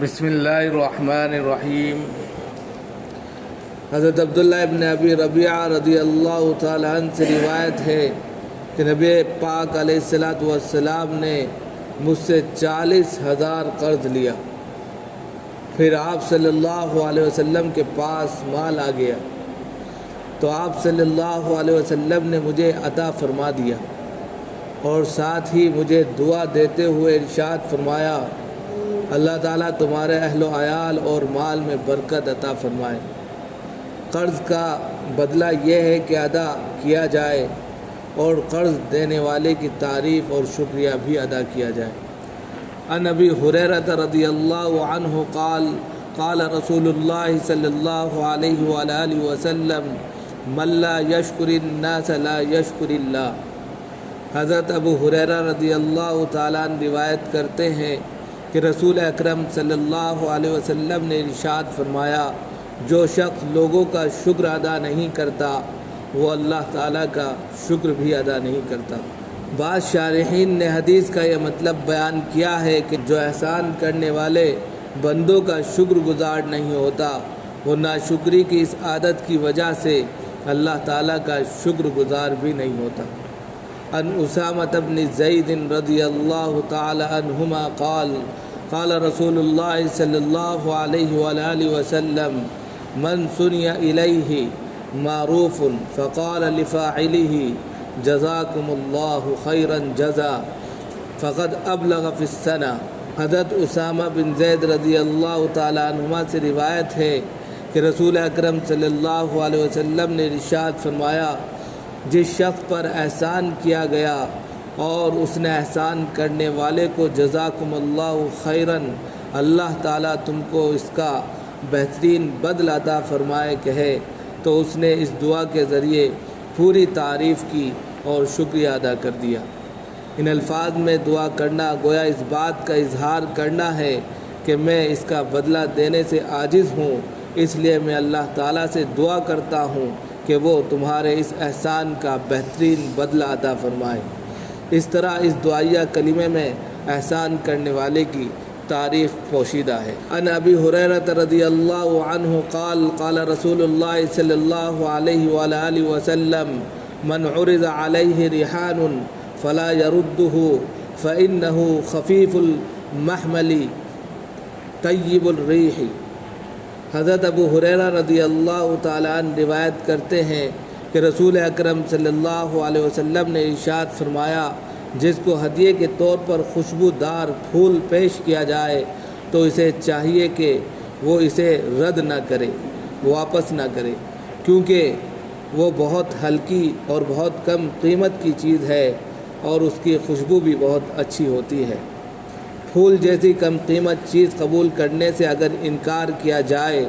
بسم اللہ الرحمن الرحیم۔ حضرت عبداللہ ابن ابی ربیعہ رضی اللہ تعالیٰ عنہ سے روایت ہے کہ نبی پاک علیہ السلام نے مجھ سے 40,000 قرض لیا، پھر آپ صلی اللہ علیہ وسلم کے پاس مال آ گیا تو آپ صلی اللہ علیہ وسلم نے مجھے عطا فرما دیا، اور ساتھ ہی مجھے دعا دیتے ہوئے ارشاد فرمایا، اللہ تعالیٰ تمہارے اہل و عیال اور مال میں برکت عطا فرمائے۔ قرض کا بدلہ یہ ہے کہ ادا کیا جائے اور قرض دینے والے کی تعریف اور شکریہ بھی ادا کیا جائے۔ عن ابی ہریرہ رضی اللہ عنہ قال قال رسول اللہ صلی اللہ علیہ وآلہ وسلم من لا یشکر الناس لا یشکر اللہ۔ حضرت ابو ہریرہ رضی اللہ تعالیٰ عنہ روایت کرتے ہیں کہ رسول اکرم صلی اللہ علیہ وسلم نے ارشاد فرمایا، جو شخص لوگوں کا شکر ادا نہیں کرتا وہ اللہ تعالیٰ کا شکر بھی ادا نہیں کرتا۔ بعض شارحین نے حدیث کا یہ مطلب بیان کیا ہے کہ جو احسان کرنے والے بندوں کا شکر گزار نہیں ہوتا وہ ناشکری کی اس عادت کی وجہ سے اللہ تعالیٰ کا شکر گزار بھی نہیں ہوتا۔ عن اسامہ بن زید رضی اللہ تعالی عنہما قال قال رسول اللہ صلی اللہ علیہ وآلہ وسلم من سنی الیہ معروف فقال لفاعلہ جزاکم اللہ خیرا جزا فقد ابلغ فی السنہ۔ حضرت اسامہ بن زید رضی اللہ تعالی عنہما سے روایت ہے کہ رسول اکرم صلی اللہ علیہ وسلم نے ارشاد فرمایا، جس شخص پر احسان کیا گیا اور اس نے احسان کرنے والے کو جزاکم اللہ خیرن، اللہ تعالیٰ تم کو اس کا بہترین بدلہ عطا فرمائے کہے تو اس نے اس دعا کے ذریعے پوری تعریف کی اور شکریہ ادا کر دیا۔ ان الفاظ میں دعا کرنا گویا اس بات کا اظہار کرنا ہے کہ میں اس کا بدلہ دینے سے عاجز ہوں، اس لیے میں اللہ تعالیٰ سے دعا کرتا ہوں کہ وہ تمہارے اس احسان کا بہترین بدلہ عطا فرمائے۔ اس طرح اس دعائیہ کلمے میں احسان کرنے والے کی تعریف پوشیدہ ہے۔ عن ابی ہریرہ رضی اللہ عنہ قال قال رسول اللہ صلی اللہ علیہ وآلہ وسلم من عرض علیہ ریحان فلا یردہ فإنہ خفیف المحمل طیب الریح۔ حضرت ابو ہریرہ رضی اللہ تعالیٰ عنہ روایت کرتے ہیں کہ رسول اکرم صلی اللہ علیہ وسلم نے ارشاد فرمایا، جس کو ہدیے کے طور پر خوشبودار پھول پیش کیا جائے تو اسے چاہیے کہ وہ اسے رد نہ کرے، واپس نہ کرے، کیونکہ وہ بہت ہلکی اور بہت کم قیمت کی چیز ہے اور اس کی خوشبو بھی بہت اچھی ہوتی ہے۔ پھول جیسی کم قیمت چیز قبول کرنے سے اگر انکار کیا جائے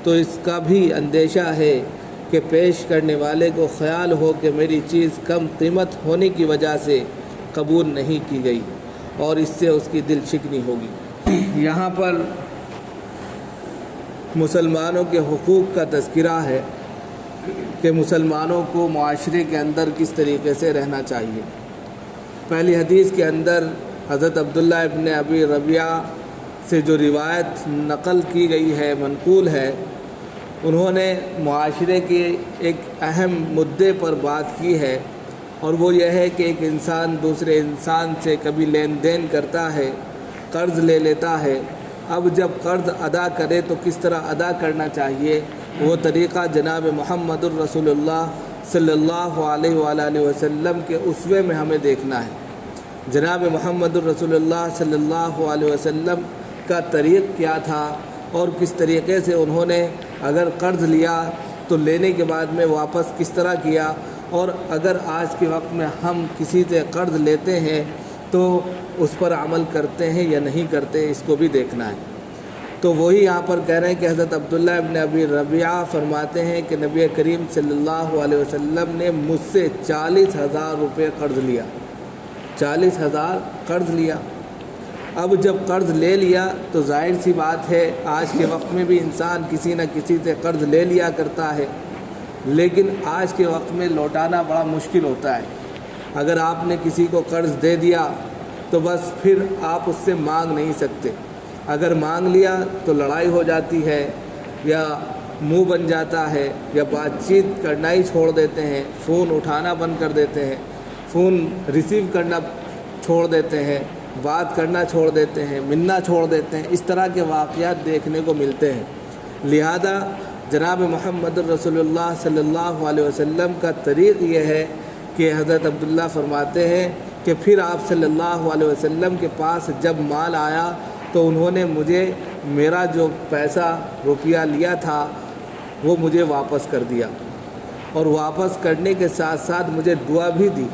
تو اس کا بھی اندیشہ ہے کہ پیش کرنے والے کو خیال ہو کہ میری چیز کم قیمت ہونے کی وجہ سے قبول نہیں کی گئی اور اس سے اس کی دل شکنی ہوگی۔ یہاں پر مسلمانوں کے حقوق کا تذکرہ ہے کہ مسلمانوں کو معاشرے کے اندر کس طریقے سے رہنا چاہیے۔ پہلی حدیث کے اندر حضرت عبداللہ ابن ابی ربیعہ سے جو روایت نقل کی گئی ہے، منقول ہے، انہوں نے معاشرے کے ایک اہم مدعے پر بات کی ہے، اور وہ یہ ہے کہ ایک انسان دوسرے انسان سے کبھی لین دین کرتا ہے، قرض لے لیتا ہے، اب جب قرض ادا کرے تو کس طرح ادا کرنا چاہیے، وہ طریقہ جناب محمد الرسول اللہ صلی اللہ علیہ وآلہ وسلم کے اسوے میں ہمیں دیکھنا ہے۔ جناب محمد الرسول اللہ صلی اللہ علیہ وسلم کا طریق کیا تھا اور کس طریقے سے انہوں نے اگر قرض لیا تو لینے کے بعد میں واپس کس طرح کیا، اور اگر آج کے وقت میں ہم کسی سے قرض لیتے ہیں تو اس پر عمل کرتے ہیں یا نہیں کرتے، اس کو بھی دیکھنا ہے۔ تو وہی یہاں پر کہہ رہے ہیں کہ حضرت عبداللہ ابن ابی ربیعہ فرماتے ہیں کہ نبی کریم صلی اللہ علیہ وسلم نے مجھ سے 40,000 روپے قرض لیا، 40,000 قرض لیا۔ اب جب قرض لے لیا تو ظاہر سی بات ہے آج کے وقت میں بھی انسان کسی نہ کسی سے قرض لے لیا کرتا ہے، لیکن آج کے وقت میں لوٹانا بڑا مشکل ہوتا ہے۔ اگر آپ نے کسی کو قرض دے دیا تو بس پھر آپ اس سے مانگ نہیں سکتے، اگر مانگ لیا تو لڑائی ہو جاتی ہے، یا منہ بن جاتا ہے، یا بات چیت کرنا ہی چھوڑ دیتے ہیں، فون اٹھانا بند کر دیتے ہیں، فون ریسیو کرنا چھوڑ دیتے ہیں، بات کرنا چھوڑ دیتے ہیں، ملنا چھوڑ دیتے ہیں۔ اس طرح کے واقعات دیکھنے کو ملتے ہیں۔ لہذا جناب محمد رسول اللہ صلی اللہ علیہ وسلم کا طریق یہ ہے کہ حضرت عبداللہ فرماتے ہیں کہ پھر آپ صلی اللہ علیہ وسلم کے پاس جب مال آیا تو انہوں نے مجھے میرا جو پیسہ روپیہ لیا تھا وہ مجھے واپس کر دیا، اور واپس کرنے کے ساتھ ساتھ مجھے دعا بھی دی،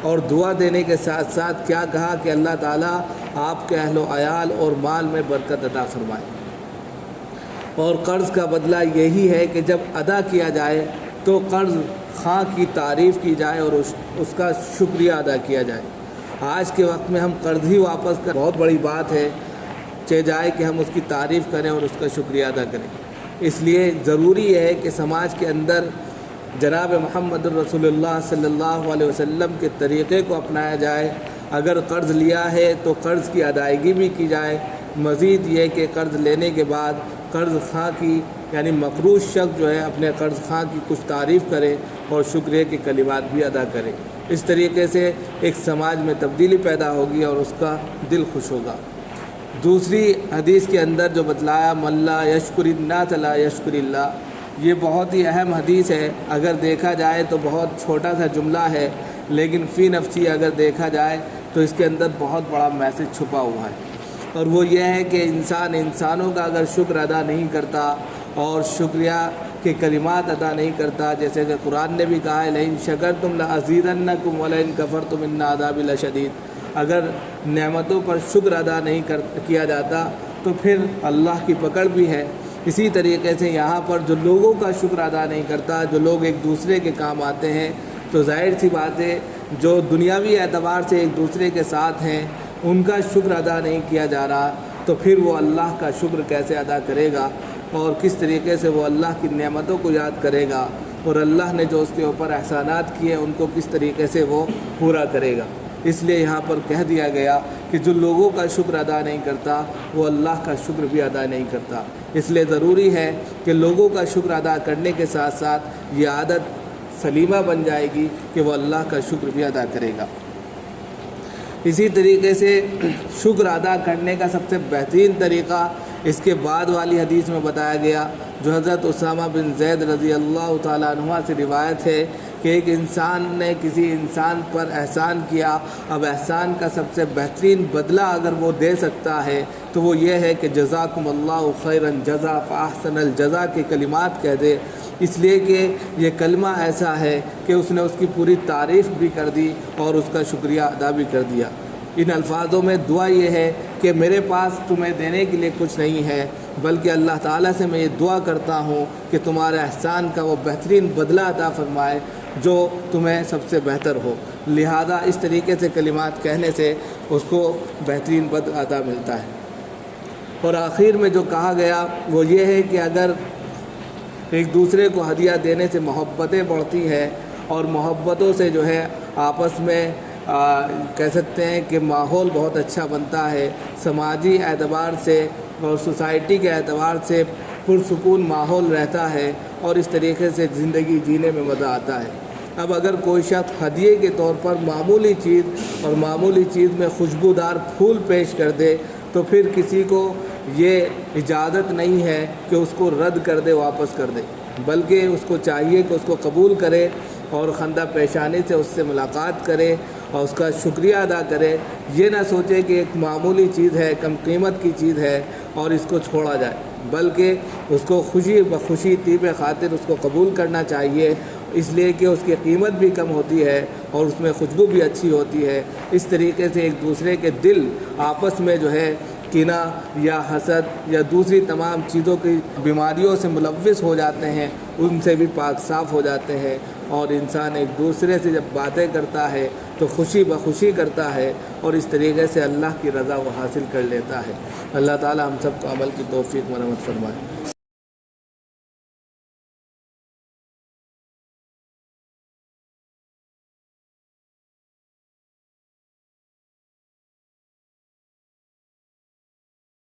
اور دعا دینے کے ساتھ ساتھ کیا کہا کہ اللہ تعالیٰ آپ کے اہل و عیال اور مال میں برکت عطا فرمائے۔ اور قرض کا بدلہ یہی ہے کہ جب ادا کیا جائے تو قرض خواہ کی تعریف کی جائے اور اس کا شکریہ ادا کیا جائے۔ آج کے وقت میں ہم قرض ہی واپس کر بہت بڑی بات ہے، چاہے جائے کہ ہم اس کی تعریف کریں اور اس کا شکریہ ادا کریں۔ اس لیے ضروری ہے کہ سماج کے اندر جناب محمد رسول اللہ صلی اللہ علیہ وسلم کے طریقے کو اپنایا جائے۔ اگر قرض لیا ہے تو قرض کی ادائیگی بھی کی جائے۔ مزید یہ کہ قرض لینے کے بعد قرض خواہ کی یعنی مقروض شخص جو ہے اپنے قرض خواہ کی کچھ تعریف کرے اور شکریہ کے کلمات بھی ادا کرے۔ اس طریقے سے ایک سماج میں تبدیلی پیدا ہوگی اور اس کا دل خوش ہوگا۔ دوسری حدیث کے اندر جو بتلایا من لا یشکر الناس لا یشکر اللہ، یہ بہت ہی اہم حدیث ہے۔ اگر دیکھا جائے تو بہت چھوٹا سا جملہ ہے، لیکن فی نفسی اگر دیکھا جائے تو اس کے اندر بہت بڑا میسج چھپا ہوا ہے، اور وہ یہ ہے کہ انسانوں کا اگر شکر ادا نہیں کرتا اور شکریہ کے کلمات ادا نہیں کرتا، جیسے کہ قرآن نے بھی کہا ہے لئن شکرتم لازیدنکم ولئن کفرتم ان عذابی لشدید، اگر نعمتوں پر شکر ادا نہیں کیا جاتا تو پھر اللہ کی پکڑ بھی ہے۔ اسی طریقے سے یہاں پر جو لوگوں کا شکر ادا نہیں کرتا، جو لوگ ایک دوسرے کے کام آتے ہیں، تو ظاہر سی بات ہے جو دنیاوی اعتبار سے ایک دوسرے کے ساتھ ہیں ان کا شکر ادا نہیں کیا جا رہا، تو پھر وہ اللہ کا شکر کیسے ادا کرے گا، اور کس طریقے سے وہ اللہ کی نعمتوں کو یاد کرے گا، اور اللہ نے جو اس کے اوپر احسانات کیے ان کو کس طریقے سے وہ پورا کرے گا۔ اس لیے یہاں پر کہہ دیا گیا کہ جو لوگوں کا شکر ادا نہیں کرتا وہ اللہ کا شکر بھی ادا نہیں کرتا۔ اس لیے ضروری ہے کہ لوگوں کا شکر ادا کرنے کے ساتھ ساتھ یہ عادت سلیمہ بن جائے گی کہ وہ اللہ کا شکر بھی ادا کرے گا۔ اسی طریقے سے شکر ادا کرنے کا سب سے بہترین طریقہ اس کے بعد والی حدیث میں بتایا گیا، جو حضرت اسامہ بن زید رضی اللہ تعالیٰ عنہ سے روایت ہے کہ ایک انسان نے کسی انسان پر احسان کیا، اب احسان کا سب سے بہترین بدلہ اگر وہ دے سکتا ہے تو وہ یہ ہے کہ جزاکم اللہ خیرا جزا فاحسن الجزا کے کلمات کہہ دے، اس لیے کہ یہ کلمہ ایسا ہے کہ اس نے اس کی پوری تعریف بھی کر دی اور اس کا شکریہ ادا بھی کر دیا۔ ان الفاظوں میں دعا یہ ہے کہ میرے پاس تمہیں دینے کے لیے کچھ نہیں ہے، بلکہ اللہ تعالیٰ سے میں یہ دعا کرتا ہوں کہ تمہارے احسان کا وہ بہترین بدلہ عطا فرمائے جو تمہیں سب سے بہتر ہو۔ لہذا اس طریقے سے کلمات کہنے سے اس کو بہترین بدلہ عطا ملتا ہے۔ اور آخر میں جو کہا گیا وہ یہ ہے کہ اگر ایک دوسرے کو ہدیہ دینے سے محبتیں بڑھتی ہیں اور محبتوں سے جو ہے آپس میں کہہ سکتے ہیں کہ ماحول بہت اچھا بنتا ہے، سماجی اعتبار سے اور سوسائٹی کے اعتبار سے پرسکون ماحول رہتا ہے، اور اس طریقے سے زندگی جینے میں مزہ آتا ہے۔ اب اگر کوئی شخص ہدیے کے طور پر معمولی چیز اور معمولی چیز میں خوشبودار پھول پیش کر دے تو پھر کسی کو یہ اجازت نہیں ہے کہ اس کو رد کر دے، واپس کر دے، بلکہ اس کو چاہیے کہ اس کو قبول کرے اور خندہ پیشانی سے اس سے ملاقات کرے اور اس کا شکریہ ادا کرے۔ یہ نہ سوچے کہ ایک معمولی چیز ہے، کم قیمت کی چیز ہے اور اس کو چھوڑا جائے، بلکہ اس کو خوشی بخوشی طیب خاطر اس کو قبول کرنا چاہیے، اس لیے کہ اس کی قیمت بھی کم ہوتی ہے اور اس میں خوشبو بھی اچھی ہوتی ہے۔ اس طریقے سے ایک دوسرے کے دل آپس میں جو ہے کینہ یا حسد یا دوسری تمام چیزوں کی بیماریوں سے ملوث ہو جاتے ہیں، ان سے بھی پاک صاف ہو جاتے ہیں، اور انسان ایک دوسرے سے جب باتیں کرتا ہے تو خوشی بخوشی کرتا ہے اور اس طریقے سے اللہ کی رضا وہ حاصل کر لیتا ہے۔ اللہ تعالی ہم سب کو عمل کی توفیق و رحمت فرمائے۔